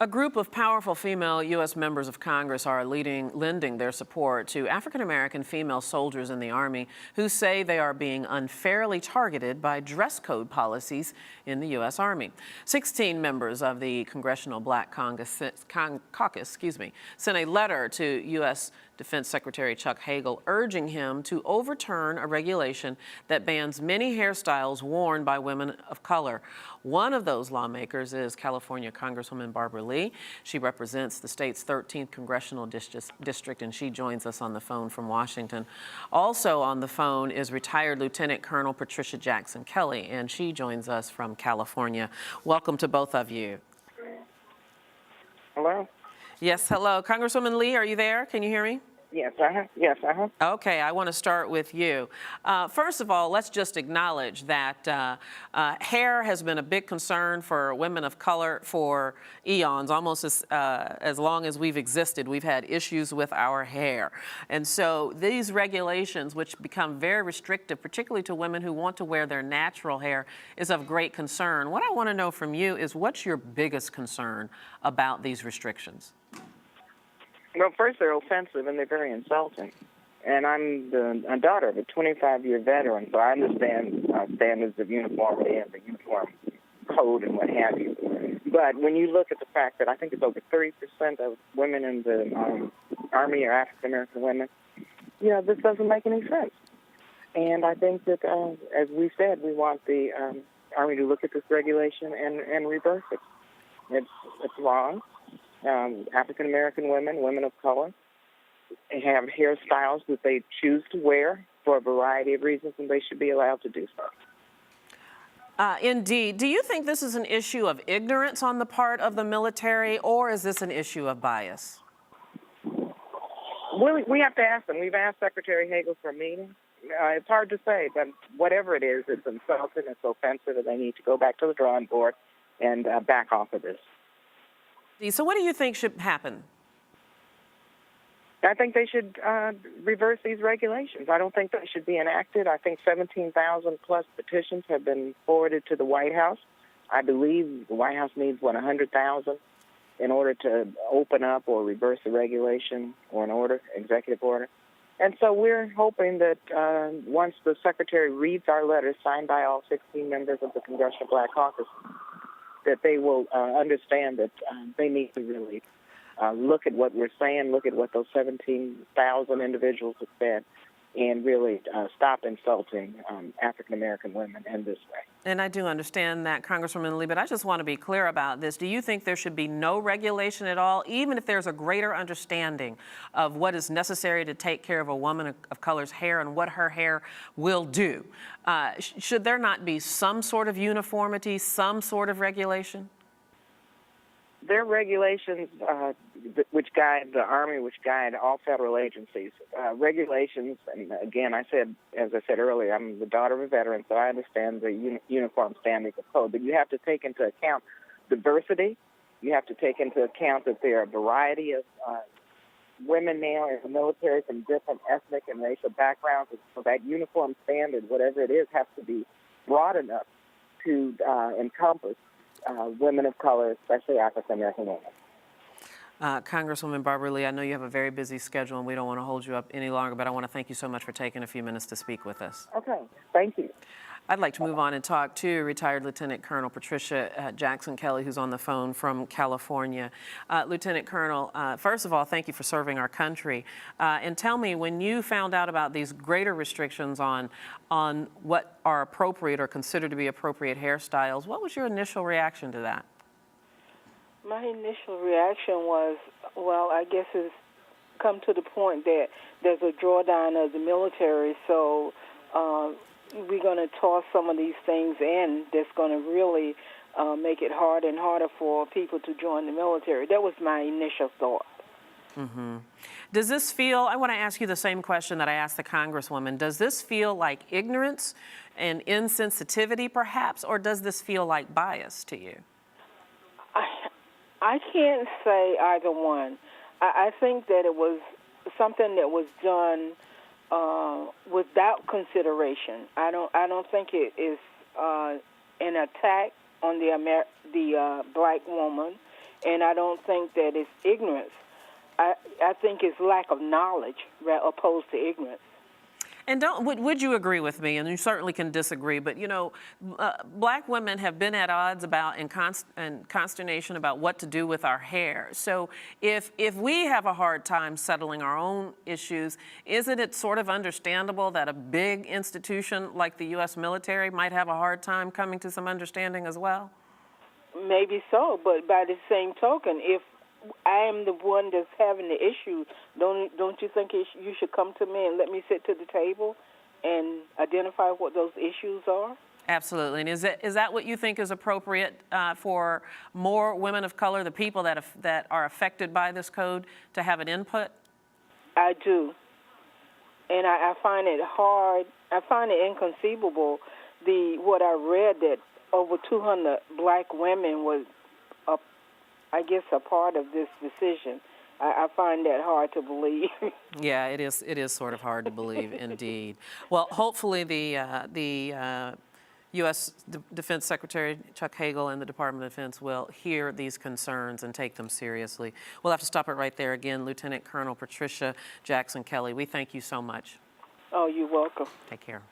A group of powerful female U.S. members of Congress are lending their support to African-American female soldiers in the Army who say they are being unfairly targeted by dress code policies in the U.S. Army. 16 members of the Congressional Black Caucus, sent a letter to U.S. Defense Secretary Chuck Hagel urging him to overturn a regulation that bans many hairstyles worn by women of color. One of those lawmakers is California Congresswoman Barbara Lee. She represents the state's 13th congressional district, and she joins us on the phone from Washington. Also on the phone is retired Lieutenant Colonel Patricia Jackson-Kelley, and she joins us from California. Welcome to both of you. Hello? Yes, hello. Congresswoman Lee, are you there? Can you hear me? Yes, Okay, I want to start with you. First of all, let's just acknowledge that hair has been a big concern for women of color for eons, almost as long as we've existed. We've had issues with our hair. And so these regulations, which become very restrictive, particularly to women who want to wear their natural hair, is of great concern. What I want to know from you is, what's your biggest concern about these restrictions? Well, first, they're offensive and they're very insulting. And I'm a daughter of a 25-year veteran, so I understand standards of uniformity and the uniform code and what have you. But when you look at the fact that I think it's over 30% of women in the Army are African-American women, this doesn't make any sense. And I think that, as we said, we want the Army to look at this regulation and reverse it. It's wrong. African-American women, women of color, have hairstyles that they choose to wear for a variety of reasons, and they should be allowed to do so. Indeed. Do you think this is an issue of ignorance on the part of the military, or is this an issue of bias? We have to ask them. We've asked Secretary Hagel for a meeting. It's hard to say, but whatever it is, it's insulting, it's offensive, and they need to go back to the drawing board and back off of this. So what do you think should happen? I think they should reverse these regulations. I don't think they should be enacted. I think 17,000 plus petitions have been forwarded to the White House. I believe the White House needs, 100,000 in order to open up or reverse the regulation or an order, executive order. And so we're hoping that once the Secretary reads our letter signed by all 16 members of the Congressional Black Caucus, that they will understand that they need to really look at what we're saying, look at what those 17,000 individuals have said, and really stop insulting African-American women in this way. And I do understand that, Congresswoman Lee, but I just want to be clear about this. Do you think there should be no regulation at all, even if there's a greater understanding of what is necessary to take care of a woman of color's hair and what her hair will do? Should there not be some sort of uniformity, some sort of regulation? There are regulations which guide the Army, which guide all federal agencies. Regulations, and again, as I said earlier, I'm the daughter of a veteran, so I understand the uniform standards of code. But you have to take into account diversity. You have to take into account that there are a variety of women now in the military from different ethnic and racial backgrounds. So that uniform standard, whatever it is, has to be broad enough to encompass women of color, especially African-American women. Congresswoman Barbara Lee, I know you have a very busy schedule and we don't want to hold you up any longer, but I want to thank you so much for taking a few minutes to speak with us. Okay, thank you. I'd like to move on and talk to retired Lieutenant Colonel Patricia Jackson-Kelley, who's on the phone from California. Lieutenant Colonel, first of all, thank you for serving our country. And tell me, when you found out about these greater restrictions on what are appropriate or considered to be appropriate hairstyles, what was your initial reaction to that? My initial reaction was, well, I guess it's come to the point that there's a drawdown of the military, so we're going to toss some of these things in that's going to really make it harder and harder for people to join the military. That was my initial thought. Mm-hmm. Does this feel, I want to ask you the same question that I asked the Congresswoman, does this feel like ignorance and insensitivity perhaps, or does this feel like bias to you? I can't say either one. I think that it was something that was done without consideration. I don't think it is an attack on the black woman. and I don't think that it's ignorance. I think it's lack of knowledge opposed to ignorance. And would you agree with me? And you certainly can disagree, but black women have been at odds about and consternation about what to do with our hair. So if we have a hard time settling our own issues, isn't it sort of understandable that a big institution like the U.S. military might have a hard time coming to some understanding as well? Maybe so, but by the same token, if I am the one that's having the issue, don't you think you should come to me and let me sit to the table and identify what those issues are? Absolutely. And is that what you think is appropriate for more women of color, the people that are affected by this code, to have an input? I do. And I find it hard. I find it inconceivable, what I read, that over 200 black women was I guess a part of this decision. I find that hard to believe. Yeah, it is. It is sort of hard to believe, indeed. Well, hopefully the U.S. Defense Secretary Chuck Hagel and the Department of Defense will hear these concerns and take them seriously. We'll have to stop it right there. Again, Lieutenant Colonel Patricia Jackson-Kelley, we thank you so much. Oh, you're welcome. Take care.